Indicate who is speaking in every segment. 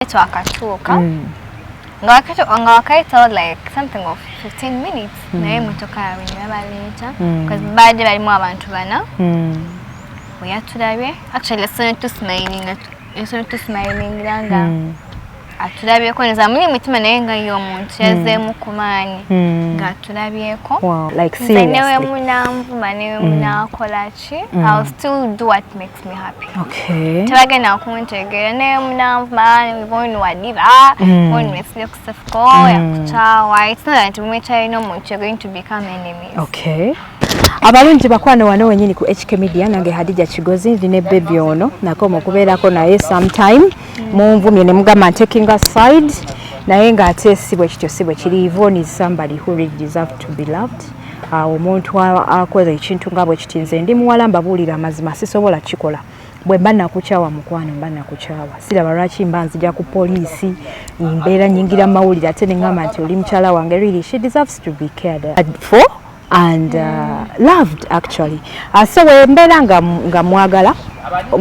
Speaker 1: twakatuuka nga wakaitawo like something of 15 minutes naye motoka yawe nebaleeta because badde balimu abantu bana we yatulabye actually yasone tusmiling nga atulabyeko neza muli mutima naye nga y'omuntu yazzeemu kumaanyi ng'atulabyeko newe munanvuma newe munakola ki I'll still do what makes me happy. Tebagenda kuntegeera newe munanvuma wibonu wadiba wibonu wesile ku Cephco yakukyawa it's not that mumekyalina omuntu you're going to become enemies.
Speaker 2: Abalungi bakwano wano wenyini ku HK Media nange Hadija Kigozi ndine baby ono nako mukubeerako naye sometime munvumye ne mugamba taking a side naye nga ate sibwe kityo sibwe kiri Yvonne is somebody who really deserves to be loved. Omuntu akoze ekintu nga bwe kitinze ndi muwala mbabuulira amazima sisobola kikola bwe mba nakukyawa mukwano mba nakukyawa siraba lwaki mba nzija ku poliisi mbeera nyingira mawulire ate ne ngamba nti oli mukyala wange really she deserves to be cared for and loved actually. So wembera nga mwagala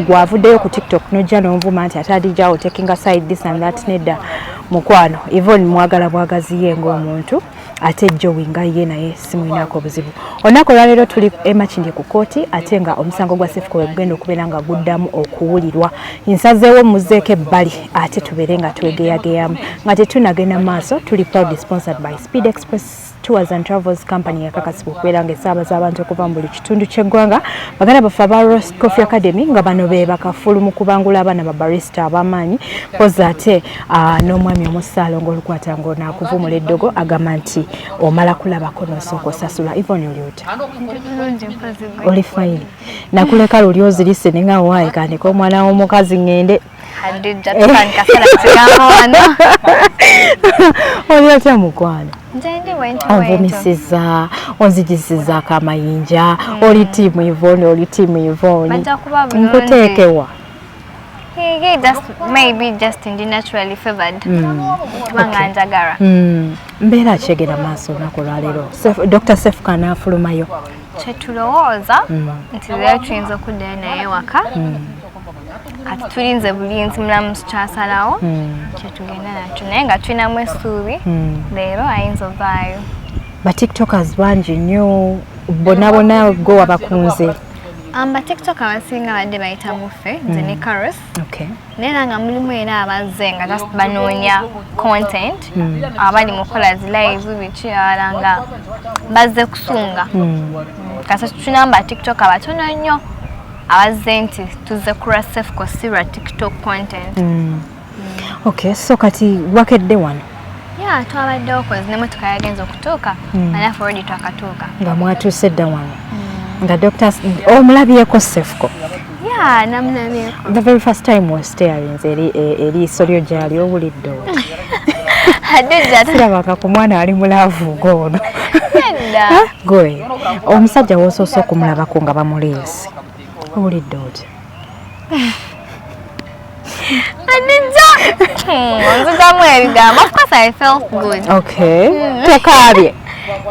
Speaker 2: gwavuddeyo ku TikTok nojja n'onvuma nti atadijjawo taking aside this and that nedda mukwano Yvonne mwagala bwagaziye ng'omuntu ate jowinga ye naye simuyinako buzibu. Olunaku olwaleero tuli emakindi ku Kukooti ate nga omusango gwa Cephco wegenda okubeera nga guddamu okuwulirwa. Nsazeewo muzeeko ebbali ate tubeere nga twegeyageyamu nga tetunagenda maaso. Tuli proudly sponsored by Speed Express Tours and Travels Company yakakasibwa okubeera nga esaabaza abantu okuva mu buli kitundu ky'eggwanga. Baganda baffe aba Roast Coffee Academy nga bano be bakafulu mu kubangula abaana ba barista ab'amaanyi poza ate n'omwami omusaalo ng'olukwata ng'onaakuvumula eddogo agamba nti omala kulabako n'osooka osasula. Yvonne oli ota? Oli fine. Nakuleka luli ozirise ne nga waayi kandika omwana w'omukazi ngende.
Speaker 1: Hadija tukankasala kigambo
Speaker 2: oli otya mukwano?
Speaker 1: Onvumisiza,
Speaker 2: onzijisizaako amayinja, oli tiimu Yvonne, oli tiimu Yvonne. Nkuteekewa.
Speaker 1: Maybe just in the naturally favored. Kubanga njagala.
Speaker 2: Mbeera ki egenda maaso olunaku olwaleero? Dr. Cephco anaafulumayo.
Speaker 1: Kye tulowooza nti leero tuyinza okuddayo naye waka. Kati tulinze bulinzi mulamu tukyasalawo kyetugenda nakyo naye nga tulinamu essuubi leero ayinza ovaayo.
Speaker 2: Batiktokers bangi nnyo bonna go wabakunze.
Speaker 1: Batiktok abasinga badde bayitamu ffe nze ne Caros naye nga mulimu era abazze nga just banoonya content abali mu kola zi live biki abala nga bazze kusunga kasi tulina batiktok abatono nnyo abazze nti tuzze kulwa Cephco sirwa TikTok content.
Speaker 2: So kati wakedde wano?
Speaker 1: Twabaddewo kozi n'emmotoka yagenza okutuuka anafu already twakatuuka.
Speaker 2: Nga mwatuuse dda wano? Nga Dr. omulabyeko Cephco?
Speaker 1: Namulabyeko.
Speaker 2: The very first time was staring eriiso lyo gyali obulidde olwo? Sirabanga ku mwana ali mulaavu ng'ono. Gwe omusajja w'osoose okumulabako nga Bamuleese obulidde otya?
Speaker 1: Onzigamu ebigambo. Of course I felt good.
Speaker 2: Tokaabye?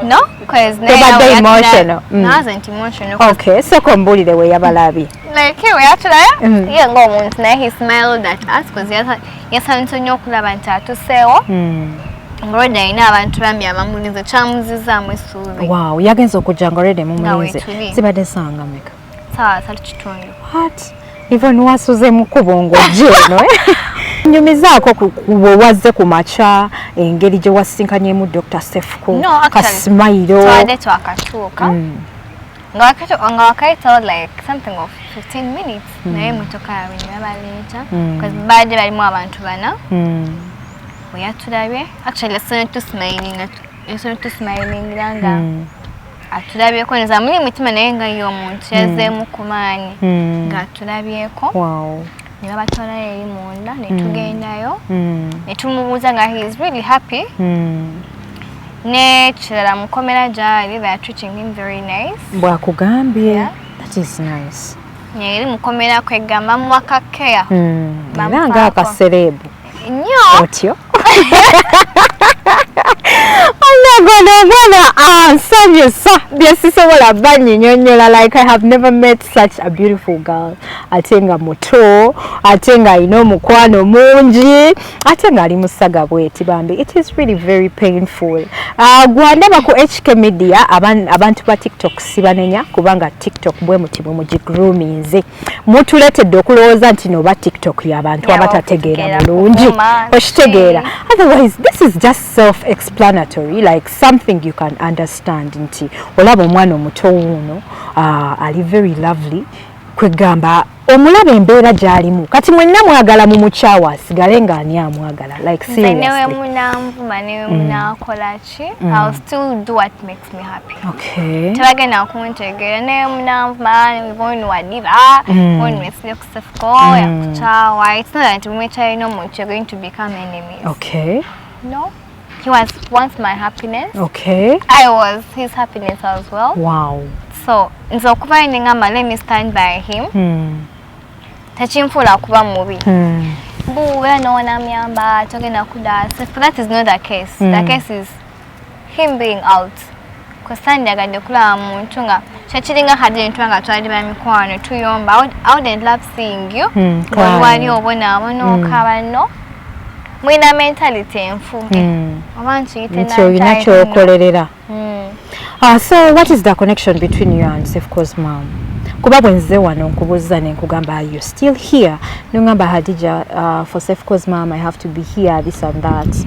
Speaker 1: No, because
Speaker 2: tobadde emotional.
Speaker 1: I wasn't emotional.
Speaker 2: So kombuulire we yabalabye.
Speaker 1: Like we yatulayo ye ng'omuntu naye he smiled at us because yasanyuse nnyo okulaba nti atuseewo. Ng'olwedde alina abantu bambi abamulinze kyamuzizaamu essuubi.
Speaker 2: Yagenza okujja ng'olwedde mumulinze. Zibadde ssanga mmeka?
Speaker 1: Sawa 3:30.
Speaker 2: What? Yvonne wasuze mu kubo ng'ojja eno nyumizaako wazze ku makya engeri gye wasinkanyemu Dr. Cephco kasimayiro
Speaker 1: twadde twakatuuka nga wakaitawo like something of 15 minutes naye motoka yawe nebaleeta because badde balimu abantu bana we yatulabye actually yasone tusmiling nga atulabyeko neza muli mutima naye nga y'omuntu yazzeemu kumaanyi ng'atulabyeko ne babatwalayo eri munda ne tugendayo ne tumubuuza nga he is really happy ne kirala mukomera gyali they are treating him very nice.
Speaker 2: Bwakugambye that is nice.
Speaker 1: Eri mukomera kwegamba muwaka care
Speaker 2: era ng'akaserebu
Speaker 1: nnyo
Speaker 2: otyo. gono mwana nsanyusa byesisobola banyinyonyola. Like I have never met such a beautiful girl. Ate nga muto, ate nga alina omukwano mungi, ate nga ali musaga bweti bambi. It is really very painful. Gwandaba ku HK Media abantu ba TikTok sibanenya kubanga TikTok bwe muti bwe mugigroominze. Mutuletedde okulowooza nti no ba TikTok y'abantu abatategeera bulungi. Okitegeera. Otherwise this is just self-explanatory, like something you can understand nti olaba omwana omuto wuno ali very lovely. Kwegamba omulaba embeera gy'alimu kati mwenna mwagala mu mukyawa asigale nga ani amwagala, like seriously.
Speaker 1: Newe munanvuma newe munakola ki, I'll still do what makes me happy.
Speaker 2: Okay.
Speaker 1: Tebagenda kuntegeera newe munanvuma bono wadiba bono wesile ku Cephco yakukyawa. It's not that mwekyalina omuntu you're going to become enemies.
Speaker 2: Okay.
Speaker 1: No. He was once my happiness.
Speaker 2: Okay.
Speaker 1: I was his happiness as well.
Speaker 2: Wow.
Speaker 1: So nzo kuba ngamba let me stand by him. Tachimfula kuba mubi. Buwe no namyamba togenda kudasa. That is not the case. The case is him being out. Kusandi agade kula muntu nga chachiringa hadi ntwanga twali ba mikwano tuyomba. I wouldn't love seeing you. Wali obona abono kabano. Mwina mentality enfuge. Abantu yite
Speaker 2: so what is the connection between you and Cephco's mom? Kuba bwenze wano nkubuza ne nkugamba are you still here? Nungamba Hadija, for Cephco's mom I have to be here, this and that.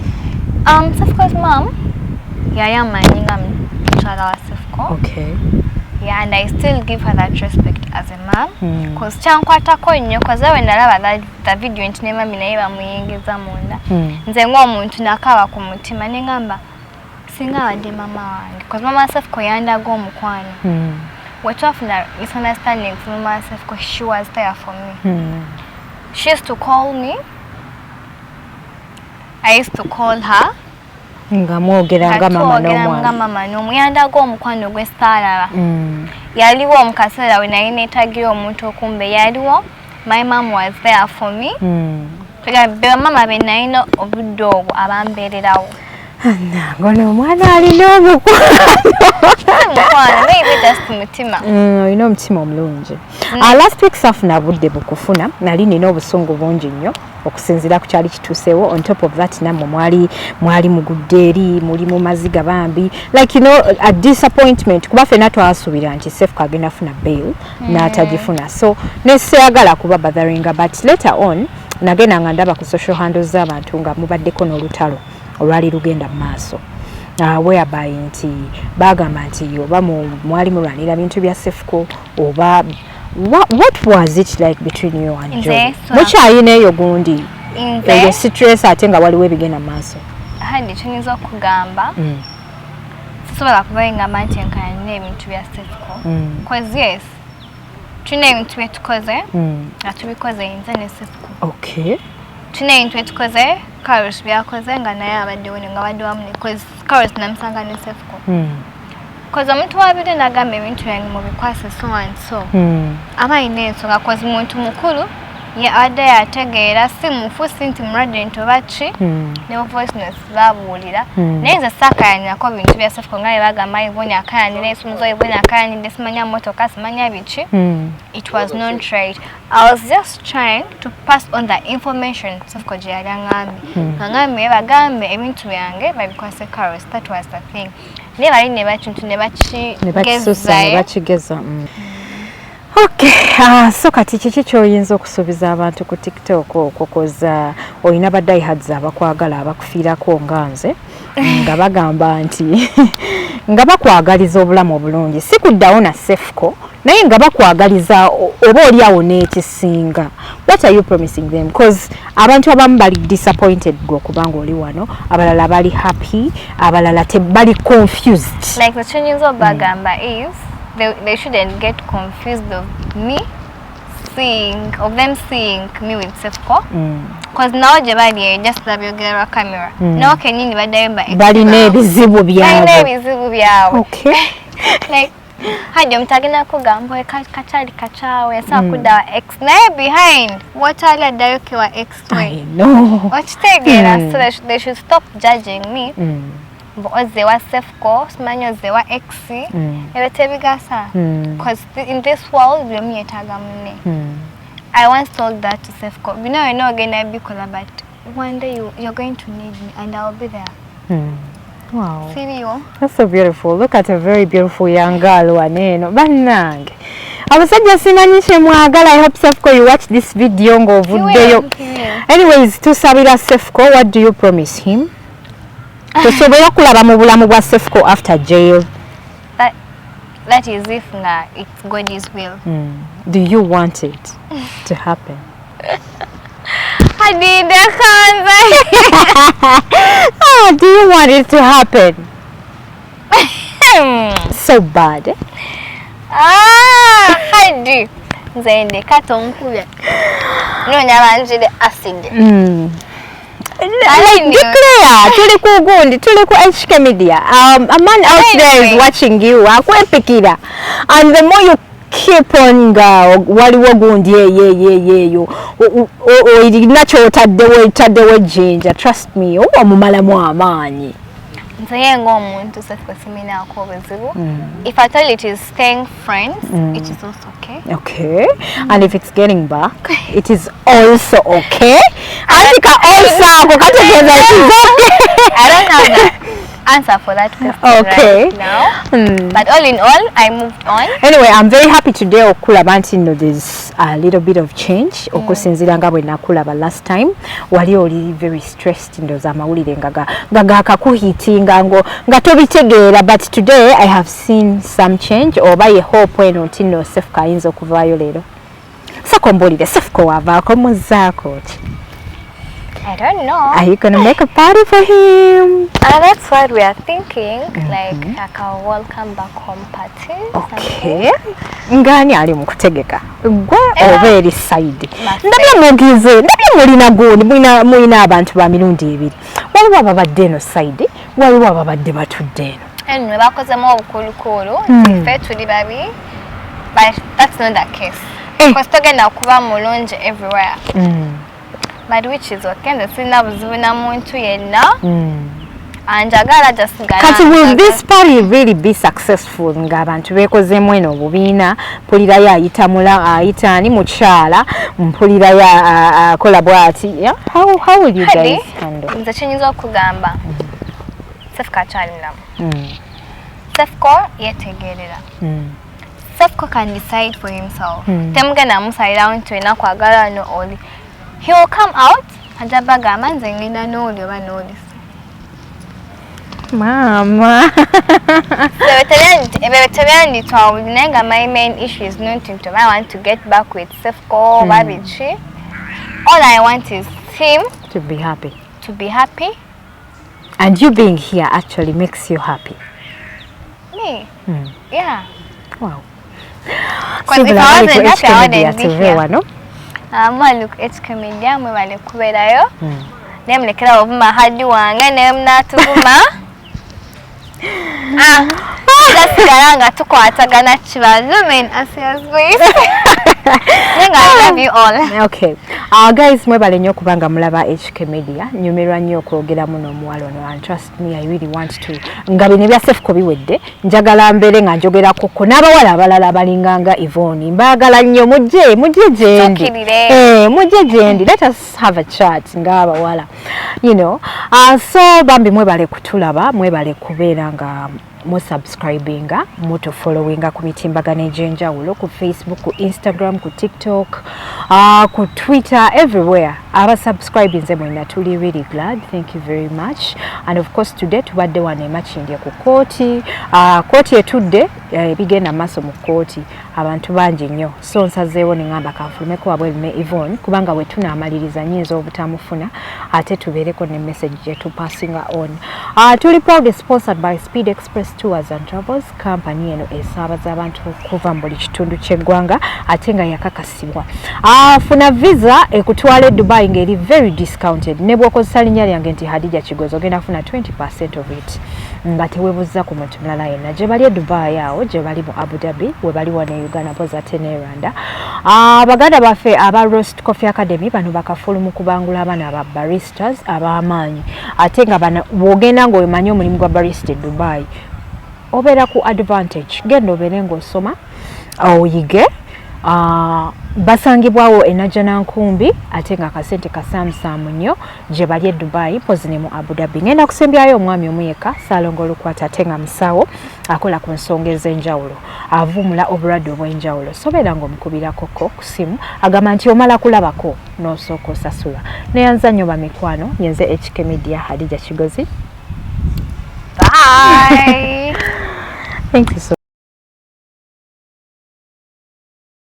Speaker 1: Cephco's mom, yaya manyinga mchala wa Cephco.
Speaker 2: Okay.
Speaker 1: Yeah, and I still give her that respect as a mom. Because chankwatako nnyo cause we nalaba the video ntinema minayiba muyingiza munda. Nze ng'omuntu nakaba ku mutima nengamba singa wadde mama wange cause mama Cephco yandaga omukwano. Wetwafuna misunderstanding from mama Cephco, she was there for me. She used to call me. I used to call her.
Speaker 2: Nga mwogeranga
Speaker 1: mama n'omwana yandaga omukwano gw'esaalaba. Yaliwo omukaseera we naye neetagira omuntu okumbe yaliwo. My mom was there for me. Be mama be nalina obudde obwo abambeererawo.
Speaker 2: Ngono omwana alina
Speaker 1: omukwano maybe just mutima.
Speaker 2: Olina omutima omulungi. Last week safuna budde bukufuna nali nina obusungu bungi nnyo okusinziira ku kyali kituuseewo. On top of that namwe mwali mugudde eri muli mu maziga bambi, like you know a disappointment kuba ffenna twasuubira nti Cephco agenda funa bail n'atagifuna, so neseyagala kuba botheringa, but later on nagenda nga ndaba ku social handles z'abantu nga mubaddeko n'olutalo olwali lugenda mu maaso. Whereby nti bagamba nti oba mwali mulwanira bintu bya Cephco oba what was it like between you and Joe? Mukyayina eyo gundi eyo stress ate nga waliwo ebigenda mu maaso.
Speaker 1: Hadi kyonyinza okugamba sisobola kubayingamba nti enkayanina ebintu bya Cephco because yes tulina ebintu bye tukoze nga tubikoze nze ne Cephco.
Speaker 2: Okay.
Speaker 1: Tulina ebintu bye tukoze Carlos byakoze nga naye abaddewo nga badde wamu because Carlos namusanga ne Cephco. Because omuntu wabire nagamba ebintu byange mubikwase so and so. Aba alina ensonga because muntu mukulu adde yategeera si mufusi nti mulwadde ntoba ki ne voice notes babuulira naye nze saakayanirako bintu bya Cephco nga bagamba iboni akayanira esumuzo iboni akayanidde simanya motoka simanya biki. It was not right. I was just trying to pass on the information Cephco gye yali aŋŋambye aŋŋambye bagambe ebintu byange babikwase Carlos. That was the thing. Naye bali ne bakintu ne
Speaker 2: bakigeza. Okay, so kati kiki kyoyinza okusuubiza abantu ku TikTok okukoza olina badayihadzi abakwagala abakufiirako nga nze nga bagamba nti nga bakwagaliza obulamu obulungi si kuddawo na Cephco naye nga bakwagaliza oba oliawo n'ekisinga. What are you promising them? Because abantu abamu bali disappointed gwe okubanga oli wano, abalala bali happy, abalala bali confused.
Speaker 1: Like the kyonyinza obagamba is they shouldn't get confused of them seeing me with Cephco. Because now jabali just the camera. Now kenyini
Speaker 2: balina ebizibu byabo. Okay.
Speaker 1: Like hadi omutagenda kugamba kachali kachawe yasa kuda ex naye behind what all dayoke wa ex way.
Speaker 2: I know.
Speaker 1: Okitegeera so they should stop judging me They were Cephco, Smanyo, they were XC, because in this world, I once told that to Cephco. I know again I'll be but one day you're going to need me and I'll be there.
Speaker 2: Wow.
Speaker 1: Serious?
Speaker 2: That's so beautiful. Look at a very beautiful young girl. Banang. I was just saying, I hope Cephco you watch this video. Anyways, to Sabira Cephco, what do you promise him? To Sabira Kulabamubulamu Cephco after jail.
Speaker 1: That is if it's God's will.
Speaker 2: Do you want it to happen?
Speaker 1: I did
Speaker 2: do you want it to happen? So bad.
Speaker 1: I do. Zende katonkuya. No nyabanjide acid.
Speaker 2: Declare, tuli ku gundi, tuli ku HK Media. A man out there is watching you. Akwepikira. And the more you keep on waliwo gundi yo nacho otaddewo jinja, trust me, oba mumalamu amaanyi.
Speaker 1: If I tell you it is staying friends, it is also okay.
Speaker 2: Okay. And if it's getting back, it is also okay. I
Speaker 1: don't have that answer for that question right now. But all in all, I moved on.
Speaker 2: Anyway, I'm very happy today okulabanti there's a little bit of change. Okusinzira nga bwe nakulaba last time wali oli very stressed ndoza amawulire nga akakuhitinga nga tobitegeera, but today I have seen some change. Oba ye hope eno nti no Cephco ayinza okuvaayo leero. Sakombolire Cephco wavaako muzaako ki?
Speaker 1: I don't know.
Speaker 2: Are you going to make a party for him?
Speaker 1: That's what we are thinking, like a welcome back home party.
Speaker 2: Okay. Ngani ali mukutegeka? Gwe over side. Ndabye mugize, ndabye mulina goni, mulina abantu ba mirundi ebiri. Waliwo ababadde no side, waliwo ababadde batudde eno.
Speaker 1: Anyway, bakozemu obukulukulu, ffe tuli babi, but that's not the case. Because togenda kuba mulungi everywhere. But which is okay, the sinna buzibuna muntu yenna. And jagala just
Speaker 2: kati will this party really be successful ng'abantu bekozemu eno obubiina mpulira ya ayitani Mukyaala mpulira ya akola bwati. How will you guys handle?
Speaker 1: Nze kyenyinza okugamba Cephco akyalinamu. Cephco yetegerera. Cephco can decide for himself. Temugenda amusalirawo nti olina kwagala no oli. He will come out and bagamba nze ngenda n'oli oba n'oli.
Speaker 2: Mama.
Speaker 1: My main issue is not to I want to get back with Cephco, Babichi. All I want is him
Speaker 2: to be happy.
Speaker 1: To be happy.
Speaker 2: And you being here actually makes you happy.
Speaker 1: Me? Yeah.
Speaker 2: Wow.
Speaker 1: Because if I wasn't happy, I wouldn't be here.
Speaker 2: No?
Speaker 1: Look, HK Media, we wale kuberayo. Nemulekera obuma hadi wange nemnatuguma. That's nga tukwatagana kibazo men as ways. I love you all.
Speaker 2: Okay. Guys, mwebale nnyo kubanga mulaba HK Media. Nyumirwa nnyo okwogera muno omuwala ono, and trust me, I really want to. Nga bino bya Cephco biwedde, njagala mbeere nga njogera kuko n'abawala abalala abalinganga Yvonne. Mbaagala nnyo mujje gyendi. Mujje gyendi. Let us have a chat ng'abawala. You know. So bambi mwebale kutulaba, mwebale kubeera nga mu subscribinga, muto followinga ku mitimbagano egy'enjawulo ku Facebook, ku Instagram, ku TikTok, ku Twitter, everywhere. Aba subscribing nze mwenna tuli really glad. Thank you very much. And of course today tubadde wano emakindye ku Kukooti. Kooti etudde bigenda maaso mu Kukooti. Abantu bangi nnyo. So nsazeewo ne ngamba kanfulumeko wabwerume Yvonne kubanga bwe tunaamaliriza nnyinza obutamufuna ate tubeereko ne message gye tupassinga on. Tuli proudly sponsored by Speed Express Tours and Travels, company eno esaabaza abantu okuva mu buli kitundu ky'eggwanga ate nga yakakasibwa. Funa visa ekutwala Dubai ng'eri very discounted. Ne bw'okozesa linnya lyange nti Hadija Kigozi ogenda kufuna 20% of it. nga tewebuuza ku muntu mulala yenna. Gye bali e Dubai awo, gye bali mu Abu Dhabi, we bali wano e Uganda mpozi ate ne Rwanda. Abaganda baffe aba Roast Coffee Academy bano bakafulu mu kubangula abaana aba baristas ab'amaanyi. Ate nga bano bw'ogenda ng'omanyi omulimu gwa barista e Dubai obeera ku advantage. Genda obeere ng'osoma oyige. Basangibwawo e Najjanankumbi ate nga akasente kasaamusaamu nnyo gye bali e Dubai mpozi ne mu Abu Dhabi. Ngenda kusembyayo omwami omu yekka Ssaalongo Olukwata ate nga musawo akola ku nsonga ez'enjawulo, avumula obulwadde obw'enjawulo. Sobeera ng'omukubirako ku simu agamba nti omala kulabako n'osooka osasula. Neyanza nnyo bamikwano, nyenze HK Media Hadija Kigozi.
Speaker 1: Bye.
Speaker 2: Thank you so